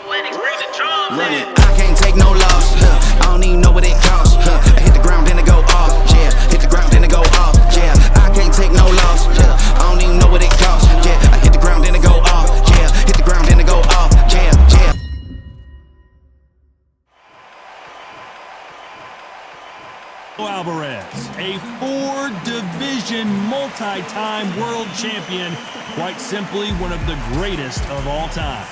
Run it. I can't take no loss. I don't even know what it costs. I hit the ground, then it go off. Yeah, hit the ground, then it go off. Yeah, I can't take no loss. I don't even know what it costs. Yeah, I hit the ground, then it go off. Yeah, hit the ground, then it go off. Yeah, yeah. Alvarez, a four-division, multi-time world champion, quite simply one of the greatest of all time.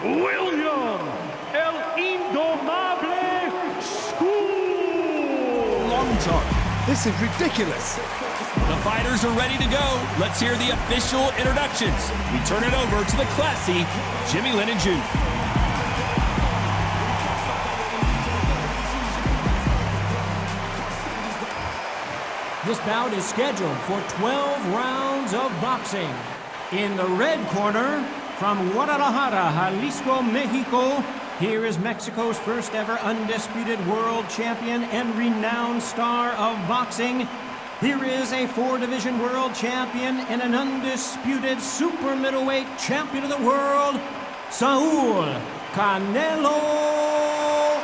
William El Indomable Scull. Long time. This is ridiculous. The fighters are ready to go. Let's hear the official introductions. We turn it over to the classy Jimmy Lennon Jr. This bout is scheduled for 12 rounds of boxing. In the red corner, from Guadalajara, Jalisco, Mexico, here is Mexico's first ever undisputed world champion and renowned star of boxing. Here is a four-division world champion and an undisputed super middleweight champion of the world, Scull Canelo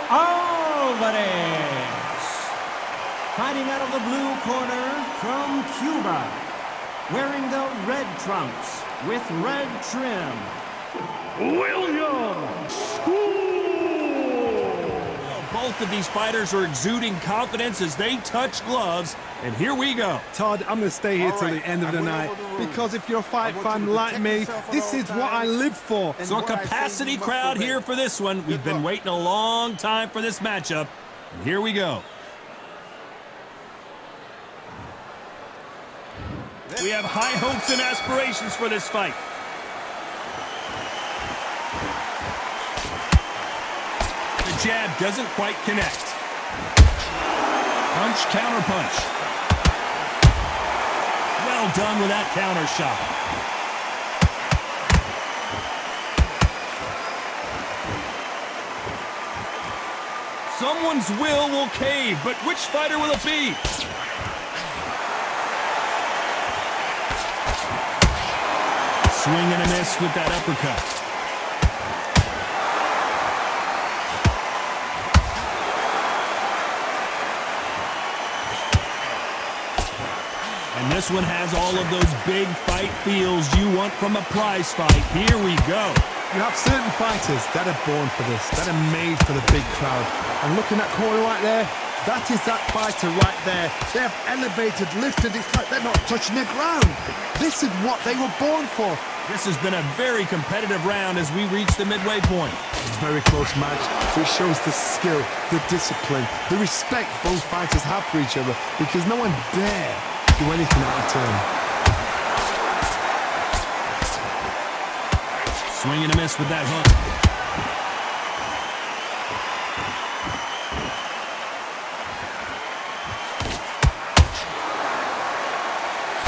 Alvarez. Fighting out of the blue corner from Cuba, wearing the red trunks with red trim, William Scull. Both of these fighters are exuding confidence as they touch gloves, and here we go. Todd, I'm going to stay here till the end of the night because if you're a fight fan like me, this is what I live for. So a capacity crowd here for this one. We've been waiting a long time for this matchup, and here we go. We have high hopes and aspirations for this fight. The jab doesn't quite connect. Punch, counter punch. Well done with that counter shot. Someone's will cave, but which fighter will it be? Swing and a miss with that uppercut. And this one has all of those big fight feels you want from a prize fight. Here we go. You have certain fighters that are born for this, that are made for the big crowd. And looking at that corner right there, that is that fighter right there. They have elevated, lifted, it's like they're not touching the ground. This is what they were born for. This has been a very competitive round as we reach the midway point. It's a very close match. It shows the skill, the discipline, the respect both fighters have for each other because no one dare do anything out of turn. Swing and a miss with that hook.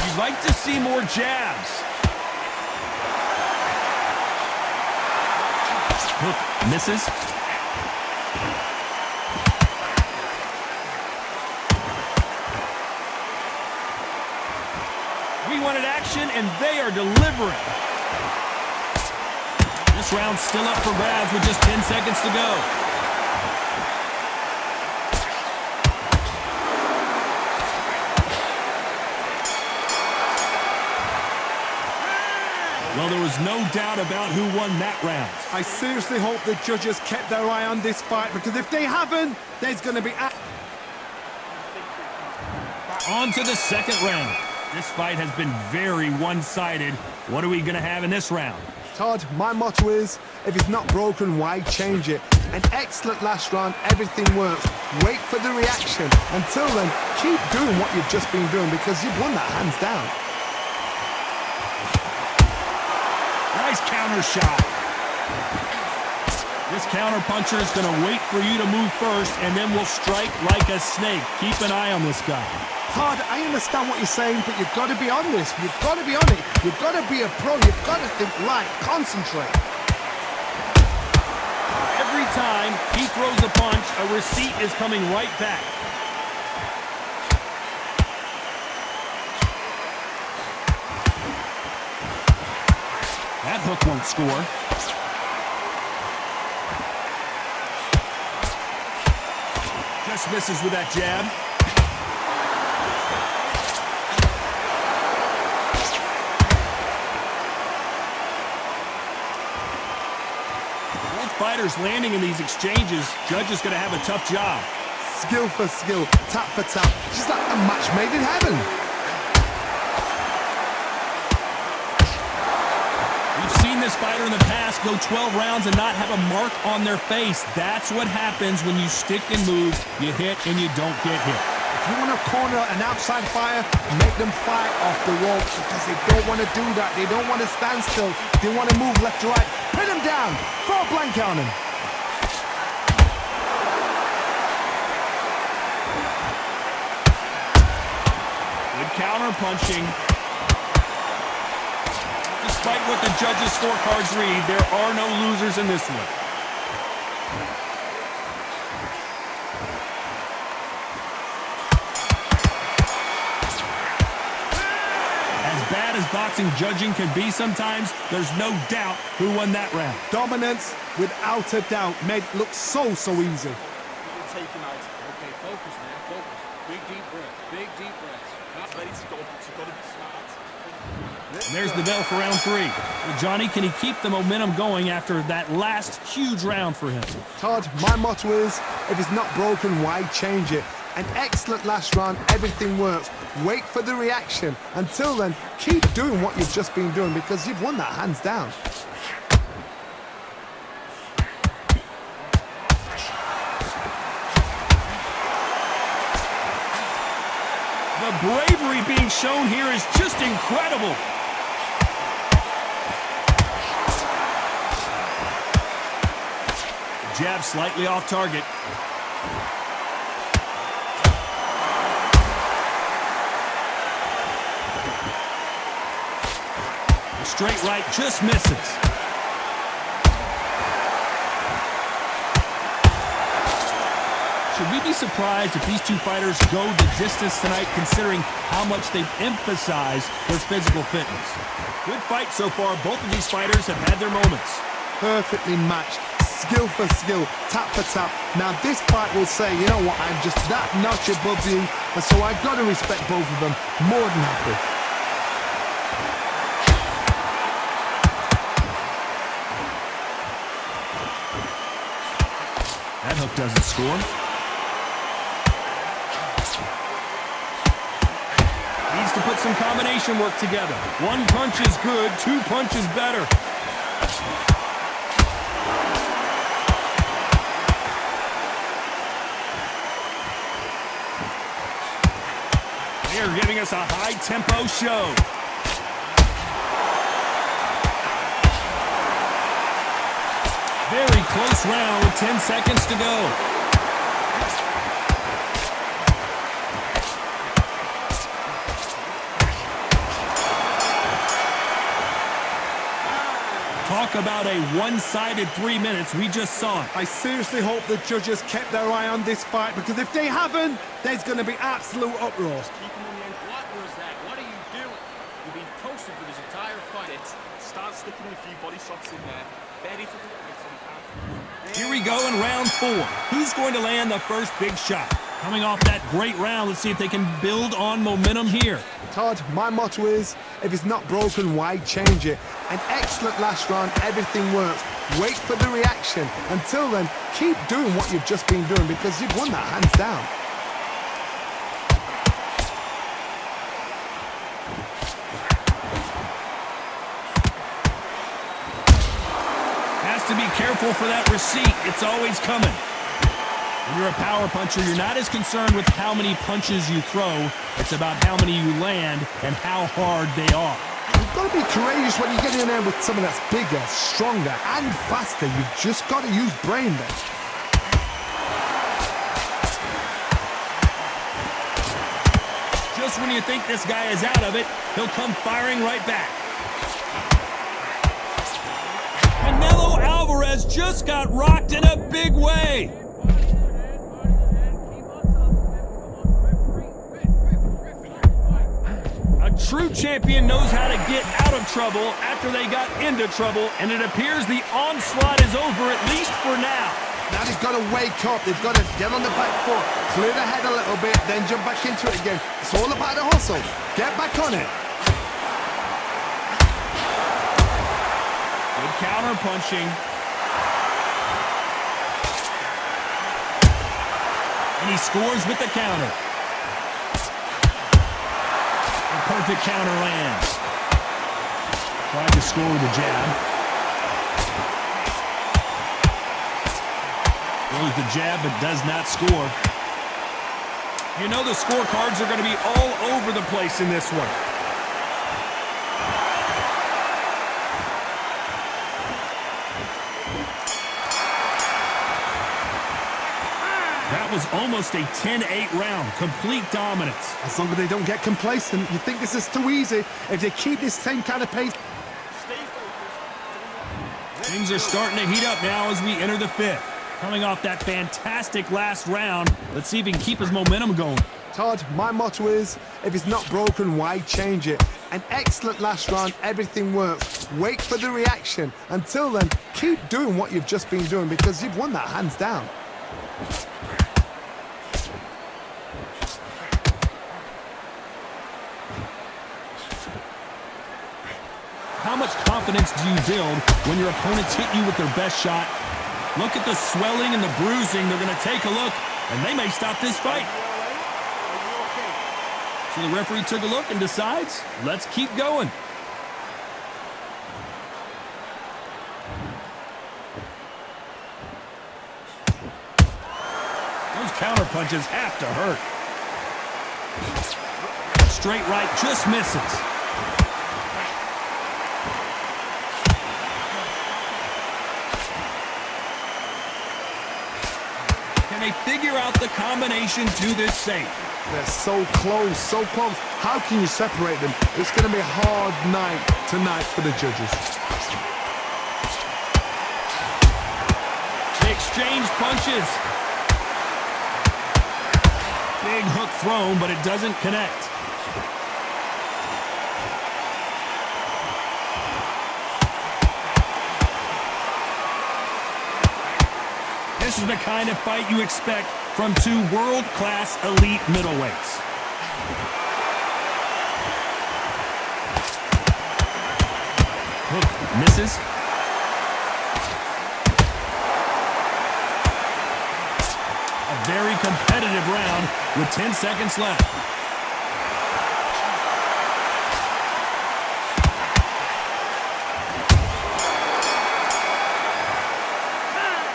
You'd like to see more jabs. Hook misses. We wanted action, and they are delivering. This round's still up for grabs with just 10 seconds to go. Well, there was no doubt about who won that round. I seriously hope the judges kept their eye on this fight because if they haven't, there's going to be... On to the second round. This fight has been very one-sided. What are we going to have in this round? Todd, my motto is, if it's not broken, why change it? An excellent last round, everything works. Wait for the reaction. Until then, keep doing what you've just been doing because you've won that hands down. Nice counter shot. This counter puncher is going to wait for you to move first, and then will strike like a snake. Keep an eye on this guy. Todd, I understand what you're saying, but you've got to be on this. You've got to be on it. You've got to be a pro. You've got to think right. Concentrate. Every time he throws a punch, a receipt is coming right back. hook won't score. Just misses with that jab. Both fighters landing in these exchanges. Judge is going to have a tough job. Skill for skill, tap for tap. Just like a match made in heaven. We've seen this fighter in the past go 12 rounds and not have a mark on their face. That's what happens when you stick and move, you hit and you don't get hit. If you want to corner an outside fighter, make them fight off the ropes because they don't want to do that. They don't want to stand still. They want to move left to right. Pin them down. Throw a blanket on them. Good counter punching. Despite what the judges' scorecards read, there are no losers in this one. As bad as boxing judging can be sometimes, there's no doubt who won that round. Dominance, without a doubt, made it look so easy. Okay, focus, man, focus. Big deep breaths, big deep breaths. Not ready to go, it's got to be smart. And there's the bell for round 3. Well, Johnny, can he keep the momentum going after that last huge round for him? Todd, my motto is, if it's not broken, why change it? An excellent last round, everything works. Wait for the reaction. Until then, keep doing what you've just been doing because you've won that hands down. The bravery being shown here is just incredible. Jab slightly off target. The straight right just misses. Should we be surprised if these two fighters go the distance tonight, considering how much they've emphasized their physical fitness? Good fight so far. Both of these fighters have had their moments. Perfectly matched, skill for skill, tap for tap. Now this fight will say, you know what, I'm just that notch above you, and so I've got to respect both of them. More than happy. That hook doesn't score. Needs to put some combination work together. One punch is good, 2 punches better. They are giving us a high-tempo show. Very close round with 10 seconds to go. Talk about a one-sided 3 minutes. We just saw it. I seriously hope the judges kept their eye on this fight because if they haven't, there's going to be absolute uproar. What was that? What are you doing? You've been posted for this entire fight. Start sticking a few body shots in there. Ready to do it. Here we go in round 4. Who's going to land the first big shot? Coming off that great round, let's see if they can build on momentum here. Todd, my motto is, if it's not broken, why change it? An excellent last round, everything works. Wait for the reaction. Until then, keep doing what you've just been doing because you've won that hands down. Has to be careful for that receipt. It's always coming. When you're a power puncher, you're not as concerned with how many punches you throw. It's about how many you land and how hard they are. You've got to be courageous when you get in there with someone that's bigger, stronger, and faster. You've just got to use brain then. Just when you think this guy is out of it, he'll come firing right back. Canelo Alvarez just got rocked in a big way. true champion knows how to get out of trouble after they got into trouble, and it appears the onslaught is over, at least for now. Now they've got to wake up. They've got to get on the back foot, clear the head a little bit, then jump back into it again. It's all about the hustle. Get back on it. Good counter punching. And he scores with the counter. A perfect counter lands. Tried to score with a jab. Throws the jab, but does not score. You know the scorecards are going to be all over the place in this one. That was almost a 10-8 round. Complete dominance. As long as they don't get complacent, you think this is too easy. If they keep this same kind of pace. Things are starting to heat up now as we enter the fifth. Coming off that fantastic last round, let's see if he can keep his momentum going. Todd, my motto is, if it's not broken, why change it? An excellent last round, everything works. Wait for the reaction. Until then, keep doing what you've just been doing because you've won that hands down. How much confidence do you build when your opponents hit you with their best shot? Look at the swelling and the bruising. They're going to take a look, and they may stop this fight. So the referee took a look and decides, let's keep going. Those counter punches have to hurt. Straight right just misses. They figure out the combination to this safe. They're so close, so close. How can you separate them? It's going to be a hard night tonight for the judges. They exchange punches. Big hook thrown, but it doesn't connect. This is the kind of fight you expect from two world-class elite middleweights. Hook misses. A very competitive round with 10 seconds left.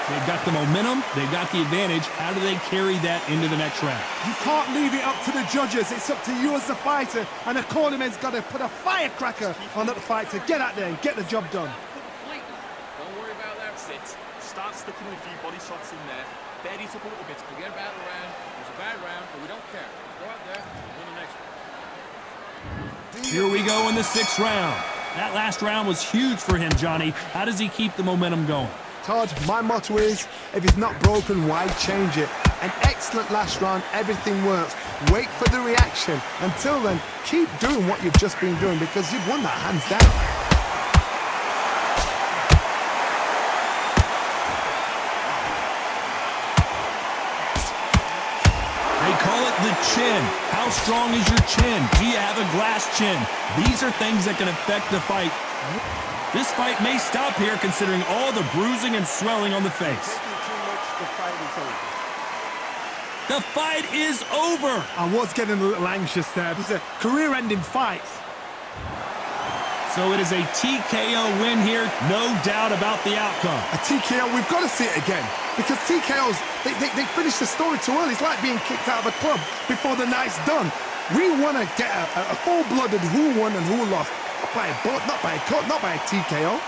They've got the momentum, they've got the advantage. How do they carry that into the next round? You can't leave it up to the judges. It's up to you as the fighter. And the cornerman's got to put a firecracker on that fight to get out there and get the job done. Completely. Don't worry about that. Sit. Start sticking a few body shots in there. Bury it up a little bit. Forget about the round. It was a bad round, but we don't care. Go out there and win the next one. Here we go in the sixth round. That last round was huge for him, Johnny. How does he keep the momentum going? Todd, my motto is, if it's not broken, why change it? An excellent last round, everything works. Wait for the reaction. Until then, keep doing what you've just been doing because you've won that hands down. They call it the chin. How strong is your chin? Do you have a glass chin? These are things that can affect the fight. This fight may stop here considering all the bruising and swelling on the face. The fight is over. I was getting a little anxious there. It's a career-ending fight. So it is a TKO win here, no doubt about the outcome. A TKO, we've got to see it again. Because TKOs, they finish the story too early. It's like being kicked out of a club before the night's done. We want to get a full-blooded who won and who lost. Not by a bullet, not by a cut, not by a TKO.